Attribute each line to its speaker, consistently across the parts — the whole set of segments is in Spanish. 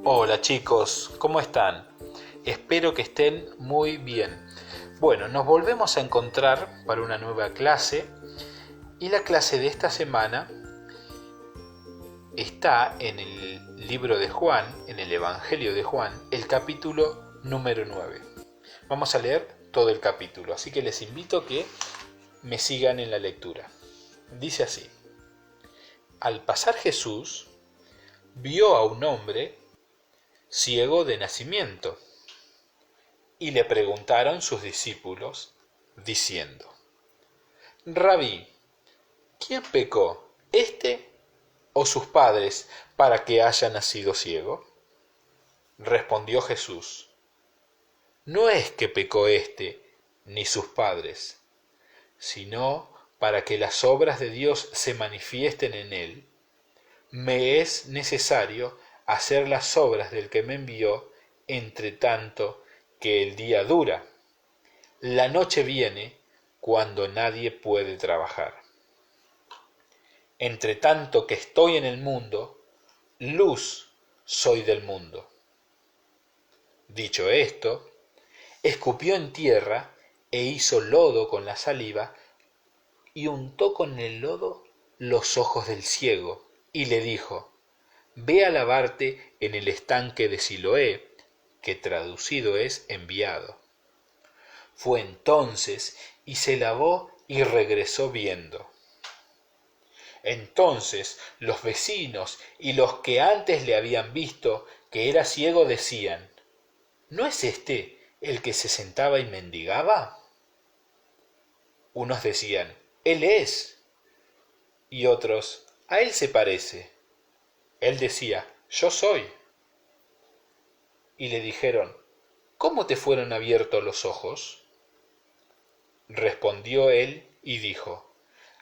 Speaker 1: Hola chicos, ¿cómo están? Espero que estén muy bien. Bueno, nos volvemos a encontrar para una nueva clase y la clase de esta semana está en el libro de Juan, en el Evangelio de Juan, el capítulo número 9. Vamos a leer todo el capítulo, así que les invito a que me sigan en la lectura. Dice así: Al pasar Jesús vio a un hombre ciego de nacimiento, y le preguntaron sus discípulos, diciendo: Rabí, ¿quién pecó, éste o sus padres, para que haya nacido ciego? Respondió Jesús: No es que pecó éste ni sus padres, sino para que las obras de Dios se manifiesten en él. Me es necesario hacer las obras del que me envió, entre tanto que el día dura. La noche viene cuando nadie puede trabajar. Entre tanto que estoy en el mundo, luz soy del mundo. Dicho esto, escupió en tierra e hizo lodo con la saliva y untó con el lodo los ojos del ciego y le dijo: Ve a lavarte en el estanque de Siloé, que traducido es enviado. Fue entonces y se lavó y regresó viendo. Entonces los vecinos y los que antes le habían visto que era ciego decían: ¿No es este el que se sentaba y mendigaba? Unos decían: Él es. Y otros: A él se parece. Él decía: Yo soy. Y le dijeron: ¿Cómo te fueron abiertos los ojos? Respondió él y dijo: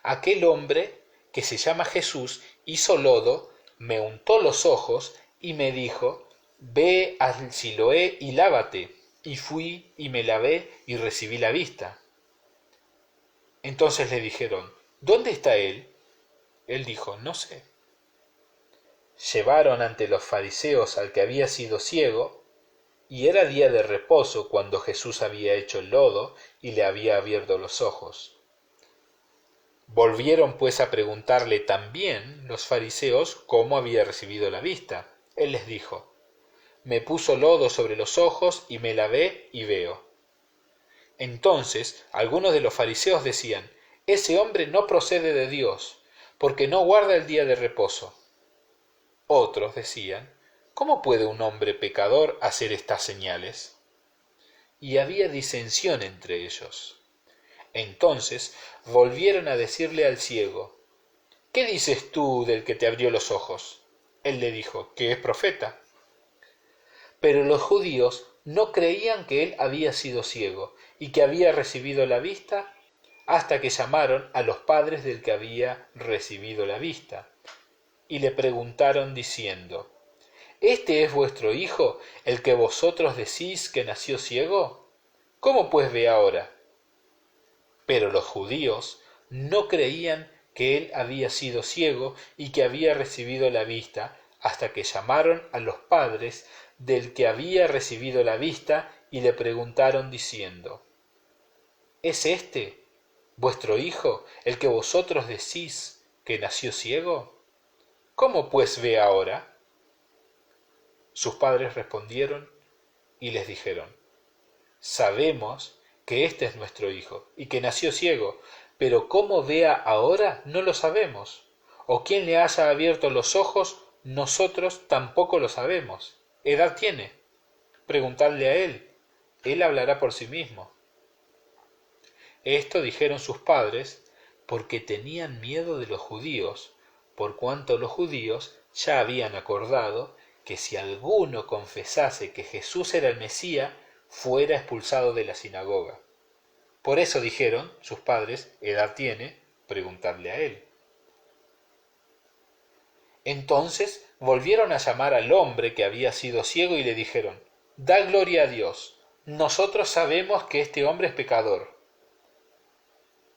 Speaker 1: Aquel hombre que se llama Jesús hizo lodo, me untó los ojos y me dijo: Ve al Siloé y lávate. Y fui y me lavé y recibí la vista. Entonces le dijeron: ¿Dónde está él? Él dijo: No sé. Llevaron ante los fariseos al que había sido ciego, y era día de reposo cuando Jesús había hecho el lodo y le había abierto los ojos. Volvieron pues a preguntarle también los fariseos cómo había recibido la vista. Él les dijo: Me puso lodo sobre los ojos y me lavé y veo. Entonces algunos de los fariseos decían: Ese hombre no procede de Dios, porque no guarda el día de reposo. Otros decían: ¿Cómo puede un hombre pecador hacer estas señales? Y había disensión entre ellos. Entonces volvieron a decirle al ciego: ¿Qué dices tú del que te abrió los ojos? Él le dijo: que es profeta. Pero los judíos no creían que él había sido ciego y que había recibido la vista, hasta que llamaron a los padres del que había recibido la vista y le preguntaron diciendo: ¿Este es vuestro hijo, el que vosotros decís que nació ciego? ¿Cómo pues ve ahora? Pero los judíos no creían que él había sido ciego y que había recibido la vista, hasta que llamaron a los padres del que había recibido la vista y le preguntaron diciendo: ¿Es este vuestro hijo, el que vosotros decís que nació ciego? ¿Cómo pues ve ahora? Sus padres respondieron y les dijeron: Sabemos que este es nuestro hijo y que nació ciego, pero cómo vea ahora no lo sabemos. O quién le haya abierto los ojos, nosotros tampoco lo sabemos. ¿Edad tiene? Preguntadle a él. Él hablará por sí mismo. Esto dijeron sus padres porque tenían miedo de los judíos, por cuanto los judíos ya habían acordado que si alguno confesase que Jesús era el Mesías, fuera expulsado de la sinagoga. Por eso dijeron sus padres: ¿Edad tiene? Preguntadle a él. Entonces volvieron a llamar al hombre que había sido ciego y le dijeron: Da gloria a Dios. Nosotros sabemos que este hombre es pecador.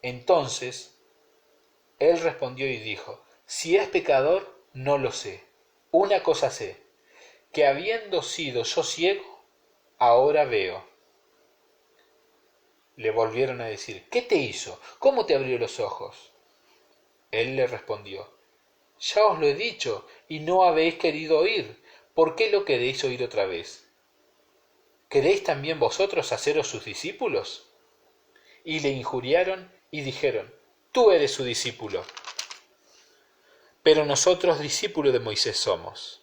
Speaker 1: Entonces él respondió y dijo: Si es pecador, no lo sé. Una cosa sé, que habiendo sido yo ciego, ahora veo. Le volvieron a decir: ¿qué te hizo? ¿Cómo te abrió los ojos? Él le respondió: ya os lo he dicho, y no habéis querido oír. ¿Por qué lo queréis oír otra vez? ¿Queréis también vosotros haceros sus discípulos? Y le injuriaron y dijeron: tú eres su discípulo. Pero nosotros discípulos de Moisés somos.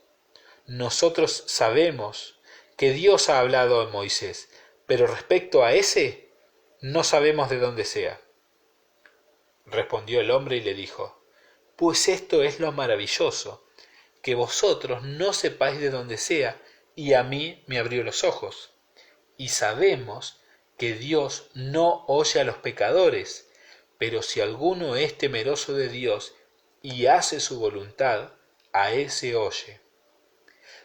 Speaker 1: Nosotros sabemos que Dios ha hablado a Moisés, pero respecto a ese, no sabemos de dónde sea. Respondió el hombre y le dijo: pues esto es lo maravilloso, que vosotros no sepáis de dónde sea, y a mí me abrió los ojos. Y sabemos que Dios no oye a los pecadores, pero si alguno es temeroso de Dios y hace su voluntad, a ese oye.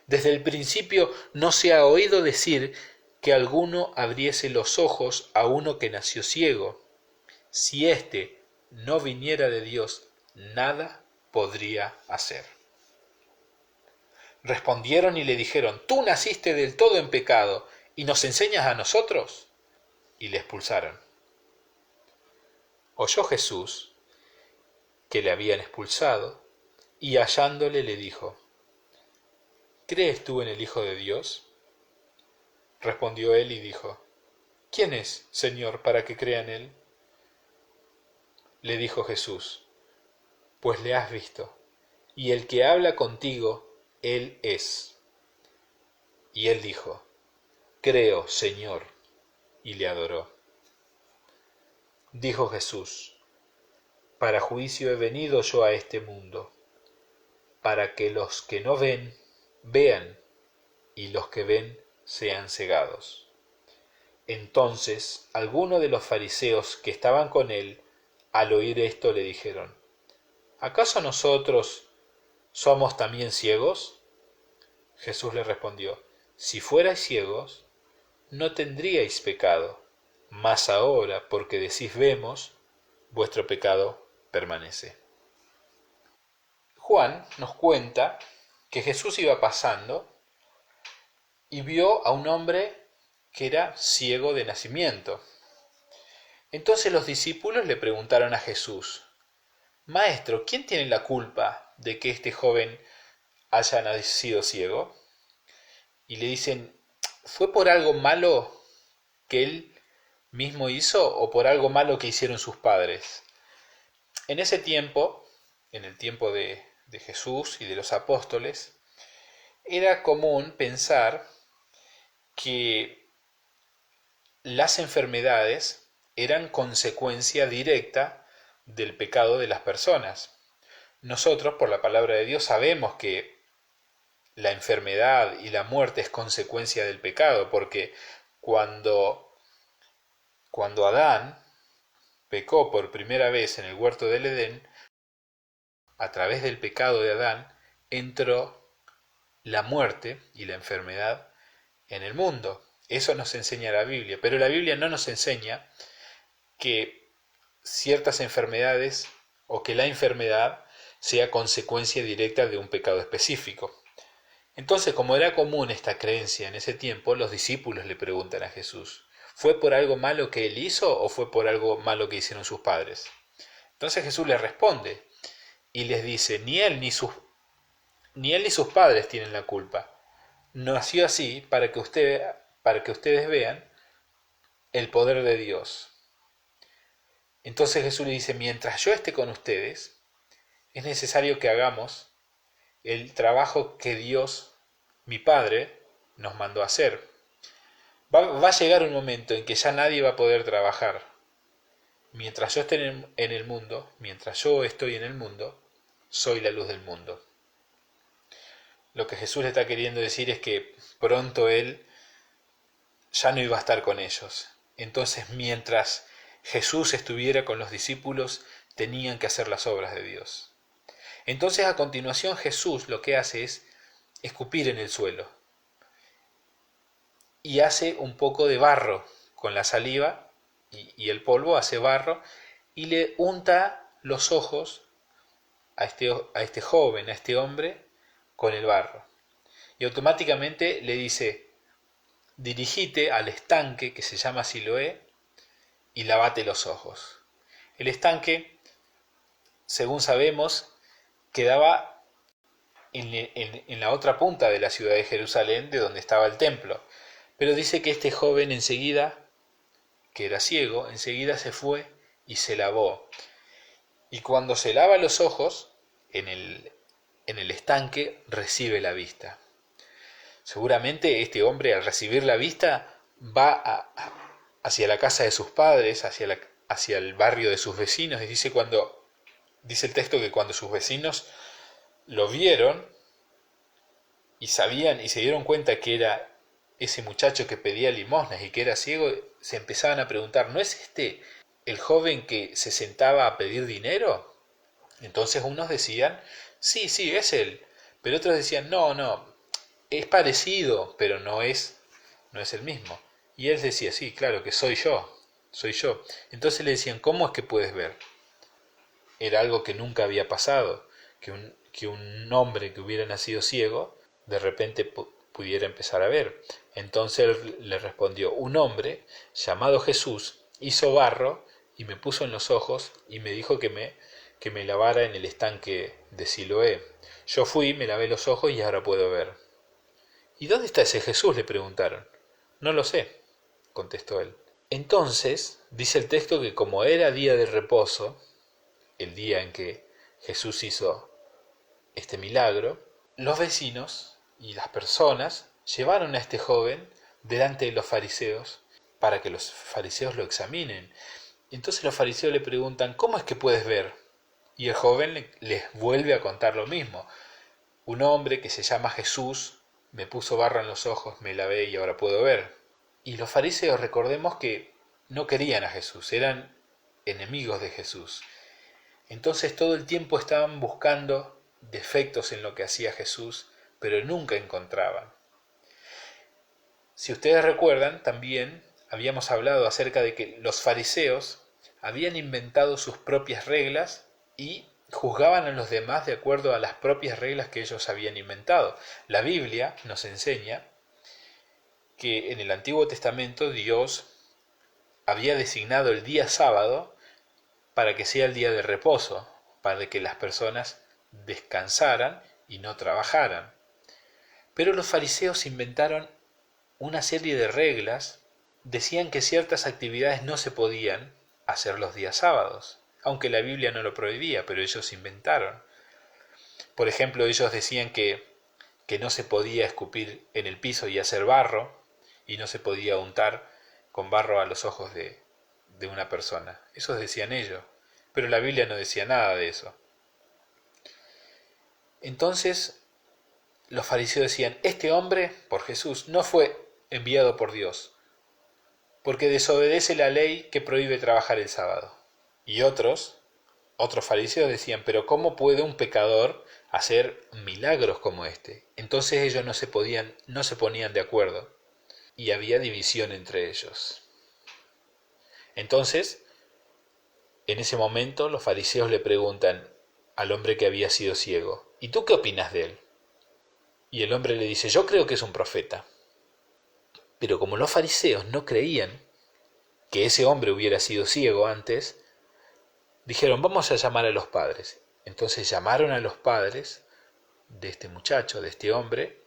Speaker 1: Desde el principio no se ha oído decir que alguno abriese los ojos a uno que nació ciego. Si éste no viniera de Dios, nada podría hacer. Respondieron y le dijeron: tú naciste del todo en pecado, ¿y nos enseñas a nosotros? Y le expulsaron. Oyó Jesús que le habían expulsado, y hallándole le dijo: ¿crees tú en el Hijo de Dios? Respondió él y dijo: ¿quién es, Señor, para que crea en él? Le dijo Jesús: pues le has visto, y el que habla contigo, él es. Y él dijo: creo, Señor, y le adoró. Dijo Jesús: para juicio he venido yo a este mundo, para que los que no ven, vean, y los que ven sean cegados. Entonces algunos de los fariseos que estaban con él, al oír esto, le dijeron: ¿acaso nosotros somos también ciegos? Jesús le respondió: si fuerais ciegos, no tendríais pecado, mas ahora, porque decís vemos, vuestro pecado permanece. Juan nos cuenta que Jesús iba pasando y vio a un hombre que era ciego de nacimiento. Entonces los discípulos le preguntaron a Jesús: Maestro, ¿quién tiene la culpa de que este joven haya nacido ciego? Y le dicen: ¿fue por algo malo que él mismo hizo o por algo malo que hicieron sus padres? En ese tiempo, en el tiempo de Jesús y de los apóstoles, era común pensar que las enfermedades eran consecuencia directa del pecado de las personas. Nosotros, por la palabra de Dios, sabemos que la enfermedad y la muerte es consecuencia del pecado, porque cuando Adán pecó por primera vez en el huerto del Edén, a través del pecado de Adán entró la muerte y la enfermedad en el mundo. Eso nos enseña la Biblia, pero la Biblia no nos enseña que ciertas enfermedades o que la enfermedad sea consecuencia directa de un pecado específico. Entonces, como era común esta creencia en ese tiempo, los discípulos le preguntan a Jesús: ¿fue por algo malo que él hizo o fue por algo malo que hicieron sus padres? Entonces Jesús les responde y les dice: ni él ni sus padres tienen la culpa. Nació así para que ustedes vean el poder de Dios. Entonces Jesús le dice: mientras yo esté con ustedes, es necesario que hagamos el trabajo que Dios, mi Padre, nos mandó a hacer. Va a llegar un momento en que ya nadie va a poder trabajar. Mientras yo esté en el mundo, mientras yo estoy en el mundo, soy la luz del mundo. Lo que Jesús le está queriendo decir es que pronto Él ya no iba a estar con ellos. Entonces, mientras Jesús estuviera con los discípulos, tenían que hacer las obras de Dios. Entonces, a continuación, Jesús lo que hace es escupir en el suelo y hace un poco de barro con la saliva y el polvo, hace barro y le unta los ojos a este joven, a este hombre, con el barro. y automáticamente le dice, dirigite al estanque que se llama Siloé y lavate los ojos. El estanque, según sabemos, quedaba en la otra punta de la ciudad de Jerusalén, de donde estaba el templo. Pero dice que este joven enseguida, que era ciego, enseguida se fue y se lavó. Y cuando se lava los ojos, en el estanque recibe la vista. Seguramente este hombre, al recibir la vista, va hacia la casa de sus padres, hacia el barrio de sus vecinos, y dice el texto que cuando sus vecinos lo vieron y sabían y se dieron cuenta que era ese muchacho que pedía limosnas y que era ciego, se empezaban a preguntar, ¿no es este el joven que se sentaba a pedir dinero? Entonces unos decían, sí, sí, es él. Pero otros decían, no, no, es parecido, pero no es el mismo. Y él decía, sí, claro, que soy yo, soy yo. Entonces le decían, ¿cómo es que puedes ver? Era algo que nunca había pasado, que un hombre que hubiera nacido ciego, de repente pudiera empezar a ver. Entonces él le respondió, un hombre llamado Jesús hizo barro y me puso en los ojos y me dijo que me lavara en el estanque de Siloé. Yo fui, me lavé los ojos y ahora puedo ver. ¿Y dónde está ese Jesús?, le preguntaron. No lo sé, contestó él. Entonces, dice el texto que como era día de reposo, el día en que Jesús hizo este milagro, los vecinos y las personas llevaron a este joven delante de los fariseos para que los fariseos lo examinen. Entonces los fariseos le preguntan, ¿cómo es que puedes ver? Y el joven les vuelve a contar lo mismo. Un hombre que se llama Jesús me puso barro en los ojos, me lavé y ahora puedo ver. Y los fariseos, recordemos que no querían a Jesús, eran enemigos de Jesús. Entonces todo el tiempo estaban buscando defectos en lo que hacía Jesús, pero nunca encontraban. Si ustedes recuerdan, también habíamos hablado acerca de que los fariseos habían inventado sus propias reglas y juzgaban a los demás de acuerdo a las propias reglas que ellos habían inventado. La Biblia nos enseña que en el Antiguo Testamento Dios había designado el día sábado para que sea el día de reposo, para que las personas descansaran y no trabajaran. Pero los fariseos inventaron una serie de reglas, decían que ciertas actividades no se podían hacer los días sábados, aunque la Biblia no lo prohibía, pero ellos inventaron. Por ejemplo, ellos decían que no se podía escupir en el piso y hacer barro, y no se podía untar con barro a los ojos de una persona. Eso decían ellos, pero la Biblia no decía nada de eso. Entonces los fariseos decían, este hombre, por Jesús, no fue enviado por Dios, porque desobedece la ley que prohíbe trabajar el sábado. Y otros fariseos decían, pero ¿cómo puede un pecador hacer milagros como este? Entonces ellos no se ponían de acuerdo y había división entre ellos. Entonces, en ese momento los fariseos le preguntan al hombre que había sido ciego, ¿y tú qué opinas de él? Y el hombre le dice, yo creo que es un profeta. Pero como los fariseos no creían que ese hombre hubiera sido ciego antes, dijeron, vamos a llamar a los padres. Entonces llamaron a los padres de este muchacho, de este hombre,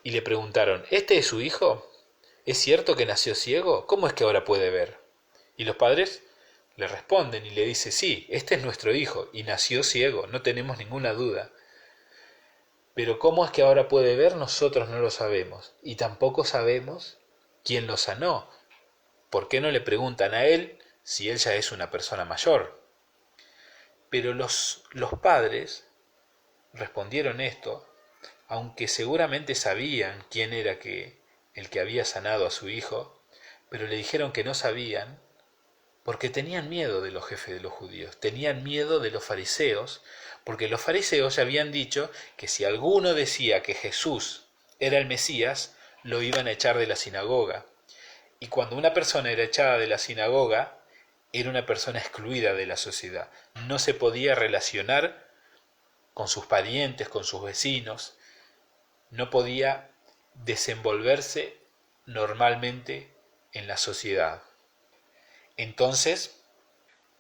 Speaker 1: y le preguntaron, ¿este es su hijo? ¿Es cierto que nació ciego? ¿Cómo es que ahora puede ver? Y los padres le responden y le dicen, sí, este es nuestro hijo, y nació ciego, no tenemos ninguna duda. Pero cómo es que ahora puede ver, nosotros no lo sabemos, y tampoco sabemos quién lo sanó. ¿Por qué no le preguntan a él si él ya es una persona mayor? Pero los padres respondieron esto, aunque seguramente sabían quién era el que había sanado a su hijo, pero le dijeron que no sabían porque tenían miedo de los jefes de los judíos, tenían miedo de los fariseos, porque los fariseos ya habían dicho que si alguno decía que Jesús era el Mesías, lo iban a echar de la sinagoga. Y cuando una persona era echada de la sinagoga, era una persona excluida de la sociedad. No se podía relacionar con sus parientes, con sus vecinos. no podía desenvolverse normalmente en la sociedad. Entonces,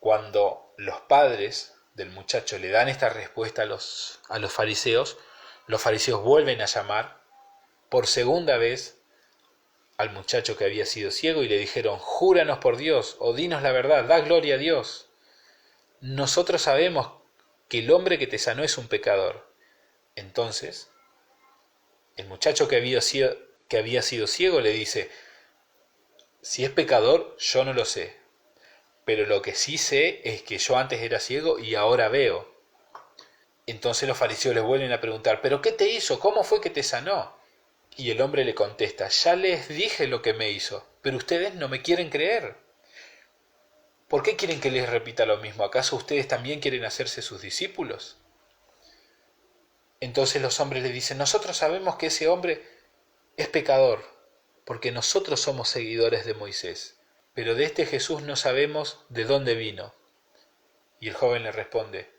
Speaker 1: cuando los padres del muchacho le dan esta respuesta a los fariseos vuelven a llamar por segunda vez al muchacho que había sido ciego y le dijeron: júranos por Dios o dinos la verdad, da gloria a Dios. Nosotros sabemos que el hombre que te sanó es un pecador. Entonces, el muchacho que había sido ciego le dice: si es pecador, yo no lo sé, pero lo que sí sé es que yo antes era ciego y ahora veo. Entonces los fariseos les vuelven a preguntar: ¿pero qué te hizo? ¿Cómo fue que te sanó? Y el hombre le contesta: ya les dije lo que me hizo, pero ustedes no me quieren creer. ¿Por qué quieren que les repita lo mismo? ¿Acaso ustedes también quieren hacerse sus discípulos? Entonces los hombres le dicen: nosotros sabemos que ese hombre es pecador, porque nosotros somos seguidores de Moisés, pero de este Jesús no sabemos de dónde vino. Y el joven le responde: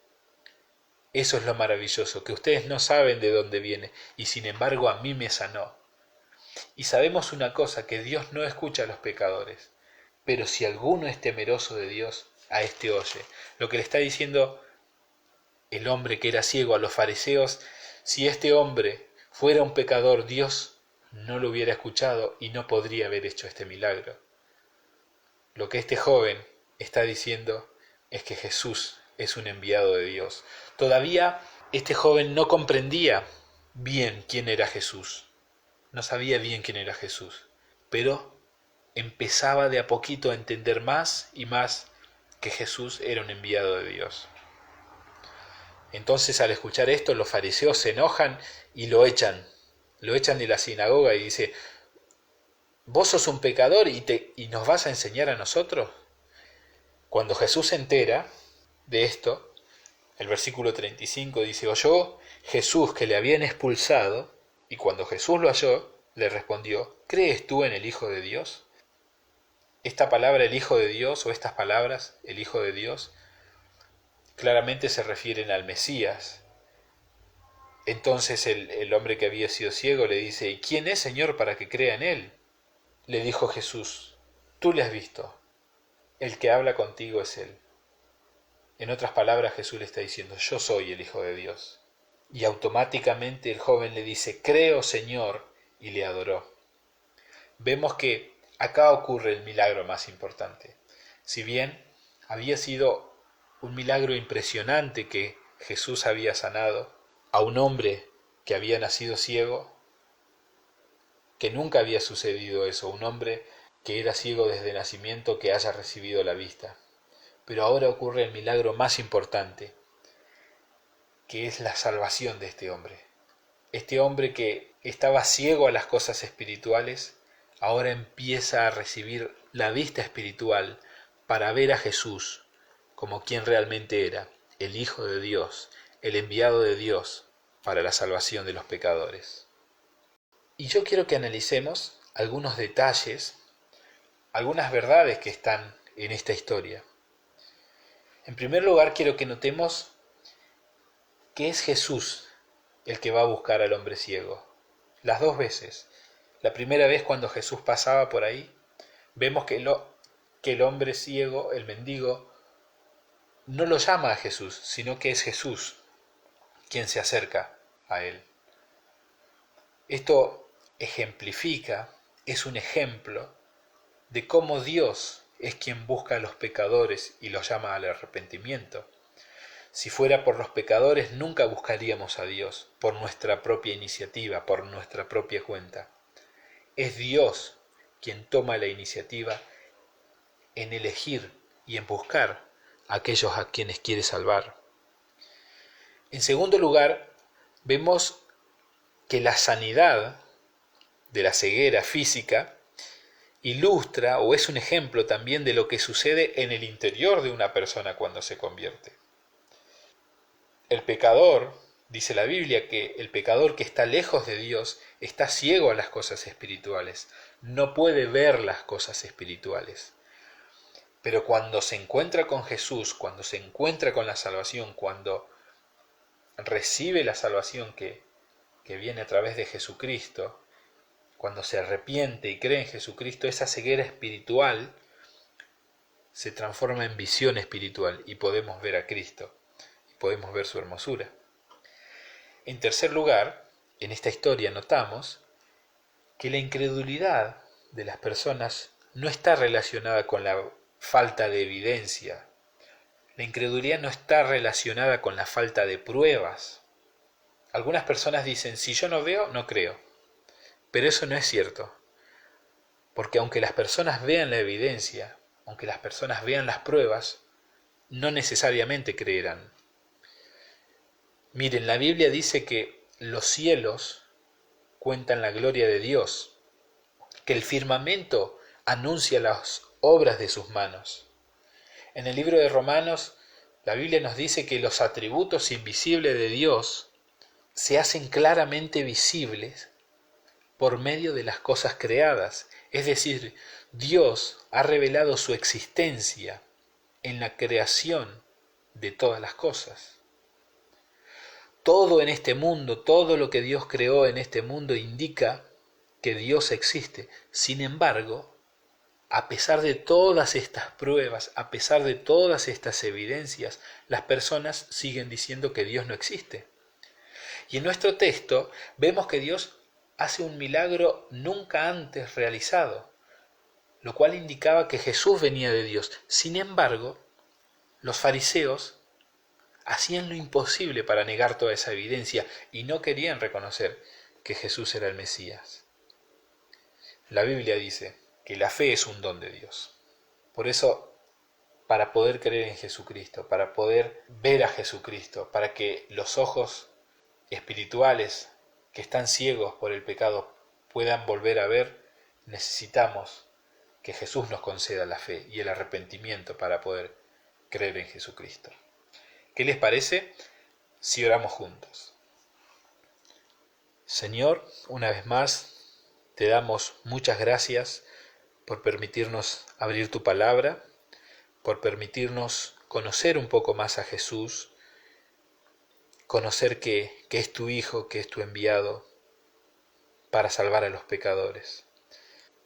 Speaker 1: eso es lo maravilloso, que ustedes no saben de dónde viene, y sin embargo a mí me sanó. Y sabemos una cosa, que Dios no escucha a los pecadores, pero si alguno es temeroso de Dios, a este oye. Lo que le está diciendo el hombre que era ciego a los fariseos: si este hombre fuera un pecador, Dios no lo hubiera escuchado y no podría haber hecho este milagro. Lo que este joven está diciendo es que Jesús es un enviado de Dios. Todavía este joven no comprendía bien quién era Jesús, no sabía bien quién era Jesús, pero empezaba de a poquito a entender más y más que Jesús era un enviado de Dios. Entonces, al escuchar esto, los fariseos se enojan y lo echan de la sinagoga y dice: ¿vos sos un pecador y nos vas a enseñar a nosotros? Cuando Jesús se entera de esto, el versículo 35 dice: oyó Jesús que le habían expulsado, y cuando Jesús lo halló, le respondió: ¿crees tú en el Hijo de Dios? Esta palabra, el Hijo de Dios, o estas palabras, el Hijo de Dios, claramente se refieren al Mesías. Entonces el hombre que había sido ciego le dice: ¿y quién es, Señor, para que crea en él? Le dijo Jesús: tú le has visto, el que habla contigo es él. En otras palabras, Jesús le está diciendo: yo soy el Hijo de Dios. Y automáticamente el joven le dice: creo, Señor, y le adoró. Vemos que acá ocurre el milagro más importante. Si bien había sido un milagro impresionante que Jesús había sanado a un hombre que había nacido ciego, que nunca había sucedido eso, un hombre que era ciego desde nacimiento que haya recibido la vista. Pero ahora ocurre el milagro más importante, que es la salvación de este hombre. Este hombre que estaba ciego a las cosas espirituales, ahora empieza a recibir la vista espiritual para ver a Jesús como quien realmente era, el Hijo de Dios, el enviado de Dios para la salvación de los pecadores. Y yo quiero que analicemos algunos detalles, algunas verdades que están en esta historia. En primer lugar, quiero que notemos que es Jesús el que va a buscar al hombre ciego. Las dos veces. La primera vez, cuando Jesús pasaba por ahí, vemos que el hombre ciego, el mendigo, no lo llama a Jesús, sino que es Jesús quien se acerca a él. Esto ejemplifica, es un ejemplo de cómo Dios es quien busca a los pecadores y los llama al arrepentimiento. Si fuera por los pecadores, nunca buscaríamos a Dios por nuestra propia iniciativa, por nuestra propia cuenta. Es Dios quien toma la iniciativa en elegir y en buscar a aquellos a quienes quiere salvar. En segundo lugar, vemos que la sanidad de la ceguera física ilustra o es un ejemplo también de lo que sucede en el interior de una persona cuando se convierte. El pecador, dice la Biblia, que el pecador que está lejos de Dios está ciego a las cosas espirituales, no puede ver las cosas espirituales. Pero cuando se encuentra con Jesús, cuando se encuentra con la salvación, cuando recibe la salvación que que viene a través de Jesucristo, cuando se arrepiente y cree en Jesucristo, esa ceguera espiritual se transforma en visión espiritual y podemos ver a Cristo y podemos ver su hermosura. En tercer lugar, en esta historia notamos que la incredulidad de las personas no está relacionada con la falta de evidencia. La incredulidad no está relacionada con la falta de pruebas. Algunas personas dicen, si yo no veo, no creo. Pero eso no es cierto. Porque aunque las personas vean la evidencia, aunque las personas vean las pruebas, no necesariamente creerán. Miren, la Biblia dice que los cielos cuentan la gloria de Dios, que el firmamento anuncia las obras de sus manos. En el libro de Romanos, la Biblia nos dice que los atributos invisibles de Dios se hacen claramente visibles por medio de las cosas creadas. Es decir, Dios ha revelado su existencia en la creación de todas las cosas. Todo en este mundo, todo lo que Dios creó en este mundo indica que Dios existe. Sin embargo, a pesar de todas estas pruebas, a pesar de todas estas evidencias, las personas siguen diciendo que Dios no existe. Y en nuestro texto vemos que Dios hace un milagro nunca antes realizado, lo cual indicaba que Jesús venía de Dios. Sin embargo, los fariseos hacían lo imposible para negar toda esa evidencia y no querían reconocer que Jesús era el Mesías. La Biblia dice que la fe es un don de Dios. Por eso, para poder creer en Jesucristo, para poder ver a Jesucristo, para que los ojos espirituales que están ciegos por el pecado puedan volver a ver, necesitamos que Jesús nos conceda la fe y el arrepentimiento para poder creer en Jesucristo. ¿Qué les parece si oramos juntos? Señor, una vez más, te damos muchas gracias por permitirnos abrir tu palabra, por permitirnos conocer un poco más a Jesús, conocer que es tu Hijo, que es tu enviado para salvar a los pecadores.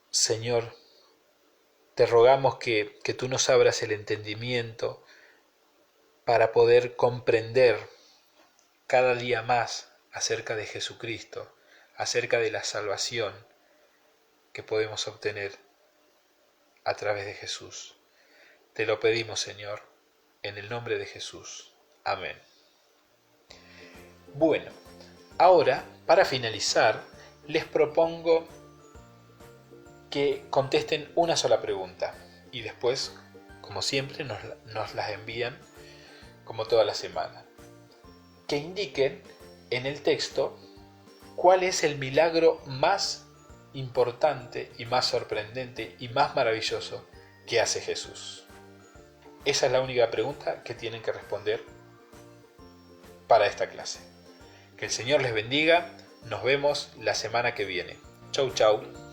Speaker 1: Señor, te rogamos que tú nos abras el entendimiento para poder comprender cada día más acerca de Jesucristo, acerca de la salvación que podemos obtener a través de Jesús. Te lo pedimos, Señor, en el nombre de Jesús. Amén. Bueno, ahora, para finalizar, les propongo que contesten una sola pregunta y después, como siempre, nos las envían como toda la semana. Que indiquen en el texto cuál es el milagro más importante y más sorprendente y más maravilloso que hace Jesús. Esa es la única pregunta que tienen que responder para esta clase. Que el Señor les bendiga. Nos vemos la semana que viene. Chau, chau.